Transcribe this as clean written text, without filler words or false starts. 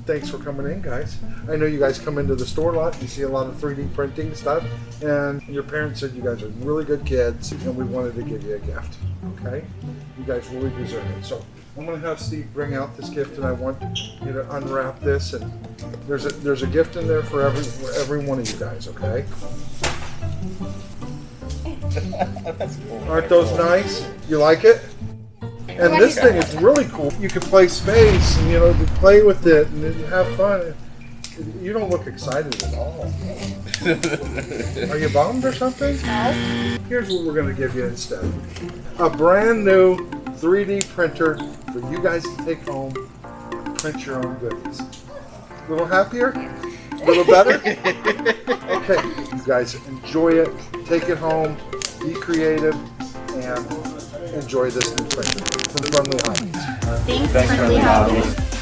thanks for coming in, guys. I know you guys come into the store a lot. You see a lot of 3D printing stuff, and your parents said you guys are really good kids, and we wanted to give you a gift. Okay? You guys really deserve it. So I'm going to have Steve bring out this gift, and I want you to unwrap this. And there's a gift in there for every one of you guys. Okay? That's cool. Aren't those nice? You like it? And this thing is really cool. You can play space, and you play with it and have fun. You don't look excited at all. Are you bummed or something? No. Here's what we're going to give you instead. A brand new 3D printer for you guys to take home and print your own goodies. A little happier? A little better? Okay, you guys enjoy it. Take it home. Be creative and enjoy this new printer from Friendly Hobbies. Thanks, Friendly Hobbies.